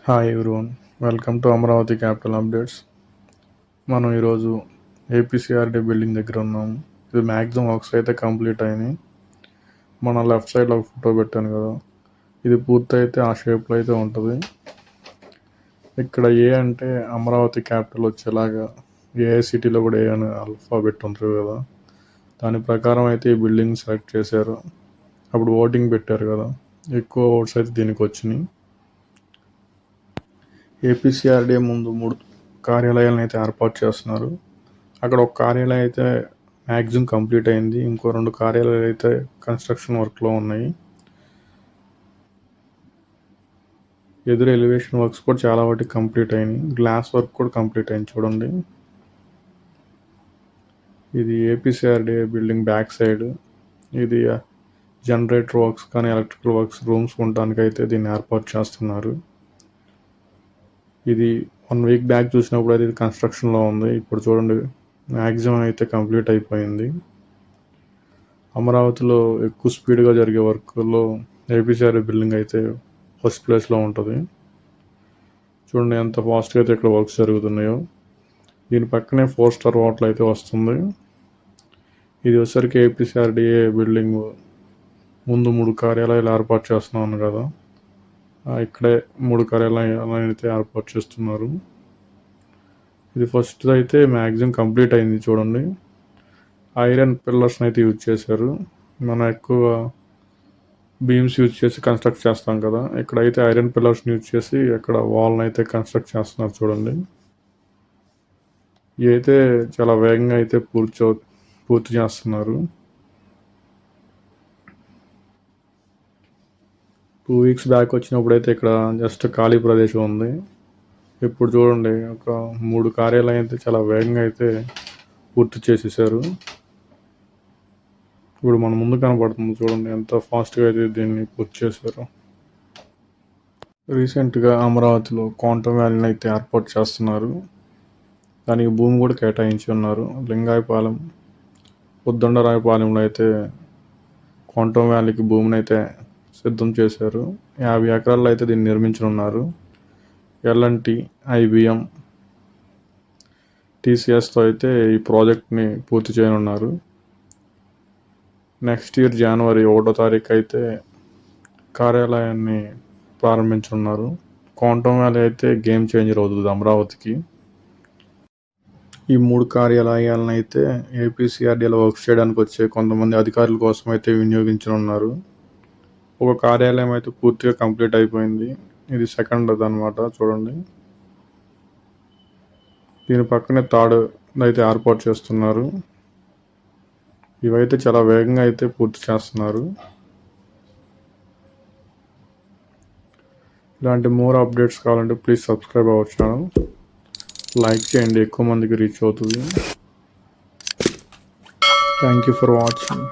Hi everyone, welcome to Amaravati capital updates. మనం ఈరోజు ఏపీసీఆర్డీ building దగ్గర ఉన్నాము. ఇది మ్యాక్సిమం వర్క్స్ అయితే కంప్లీట్ అయినాయి. మన లెఫ్ట్ సైడ్లో ఒక ఫోటో పెట్టాను కదా, ఇది పూర్తయితే ఆ షేప్లో అయితే ఉంటుంది. ఇక్కడ ఏ అంటే అమరావతి క్యాపిటల్ వచ్చేలాగా ఏఐసిటీలో కూడా ఏ అని ఆల్ఫాబెట్ ఉంటుంది కదా, దాని ప్రకారం అయితే ఈ బిల్డింగ్ సెలెక్ట్ చేశారు. అప్పుడు ఓటింగ్ పెట్టారు కదా, ఎక్కువ ఓట్స్ అయితే దీనికి వచ్చినాయి. ఏపీసీఆర్డీ ముందు 3 కార్యాలయాలను అయితే ఏర్పాటు చేస్తున్నారు. అక్కడ ఒక కార్యాలయం అయితే మ్యాక్సిమం కంప్లీట్ అయింది. ఇంకో 2 కార్యాలయాలు అయితే కన్స్ట్రక్షన్ వర్క్లో ఉన్నాయి. ఎదురు ఎలివేషన్ వర్క్స్ కూడా చాలా వాటికి కంప్లీట్ అయినాయి. గ్లాస్ వర్క్ కూడా కంప్లీట్ అయింది చూడండి. ఇది ఏపీసీఆర్డీ బిల్డింగ్ బ్యాక్ సైడ్. ఇది జనరేటర్ వర్క్స్ కానీ ఎలక్ట్రికల్ వర్క్స్ రూమ్స్ ఉండడానికి అయితే దీన్ని ఏర్పాటు చేస్తున్నారు. ఇది 1 వీక్ బ్యాక్ చూసినప్పుడు అయితే ఇది కన్స్ట్రక్షన్లో ఉంది. ఇప్పుడు చూడండి మ్యాక్సిమం అయితే కంప్లీట్ అయిపోయింది. అమరావతిలో ఎక్కువ స్పీడ్గా జరిగే వర్క్లో ఏపీసీఆర్డీ బిల్డింగ్ అయితే ఫస్ట్ ప్లేస్లో ఉంటుంది. చూడండి ఎంత ఫాస్ట్గా అయితే ఇక్కడ వర్క్స్ జరుగుతున్నాయో. దీని పక్కనే 4 స్టార్ హోటల్ అయితే వస్తుంది. ఇది వచ్చేసరికి ఏపీసీఆర్డీఏ బిల్డింగ్ ముందు 3 కార్యాలయాలు ఏర్పాటు చేస్తున్నాను కదా, ఇక్కడే 3 కార్యాలయాలు అయితే ఏర్పాటు చేస్తున్నారు. ఇది ఫస్ట్ అయితే మ్యాక్సిమం కంప్లీట్ అయింది చూడండి. ఐరన్ పిల్లర్స్ని అయితే యూజ్ చేశారు. మనం ఎక్కువ బీమ్స్ యూజ్ చేసి కన్స్ట్రక్ట్ చేస్తాం కదా, ఇక్కడైతే ఐరన్ పిల్లర్స్ని యూజ్ చేసి అక్కడ వాల్ని అయితే కన్స్ట్రక్ట్ చేస్తున్నారు చూడండి. ఇవి అయితే చాలా వేగంగా అయితే పూర్తి చేస్తున్నారు. 2 వీక్స్ బ్యాక్ వచ్చినప్పుడు అయితే ఇక్కడ జస్ట్ ఖాళీ ప్రదేశం ఉంది. ఇప్పుడు చూడండి ఒక 3 కార్యాలయం అయితే చాలా వేగంగా అయితే పూర్తి చేసేసారు. ఇప్పుడు మన ముందు కనపడుతుంది చూడండి ఎంత ఫాస్ట్గా అయితే దీన్ని పూర్తి చేశారు. రీసెంట్గా అమరావతిలో క్వాంటమ్ వ్యాలీని అయితే ఏర్పాటు చేస్తున్నారు. దానికి భూమి కూడా కేటాయించి ఉన్నారు. లింగాయపాలెం, ఉద్దండరాయపాలెంలో అయితే క్వాంటమ్ వ్యాలీకి భూమిని అయితే సిద్ధం చేశారు. 50 ఎకరాల్లో అయితే దీన్ని నిర్మించనున్నారు. ఎల్ఎన్టీ, ఐబిఎం, టీసీఎస్తో అయితే ఈ ప్రాజెక్ట్ని పూర్తి చేయనున్నారు. నెక్స్ట్ ఇయర్ జనవరి 1వ తారీఖు అయితే కార్యాలయాన్ని ప్రారంభించనున్నారు. క్వాంటమ్ వ్యాలీ అయితే గేమ్ చేంజర్ అవుతుంది అమరావతికి. ఈ 3 కార్యాలయాలను అయితే ఏపీసీఆర్డీలో వర్క్ చేయడానికి వచ్చే కొంతమంది అధికారుల కోసం అయితే వినియోగించనున్నారు. ఒక కార్యాలయం అయితే పూర్తిగా కంప్లీట్ అయిపోయింది. ఇది సెకండ్ అనమాట చూడండి. దీని పక్కనే థర్డ్ అయితే ఏర్పాటు చేస్తున్నారు. ఇవైతే చాలా వేగంగా అయితే పూర్తి చేస్తున్నారు. ఇలాంటి మోర్ అప్డేట్స్ కావాలంటే please subscribe our channel. Like చేయండి, ఎక్కువ మందికి రీచ్ అవుతుంది. Thank you for watching.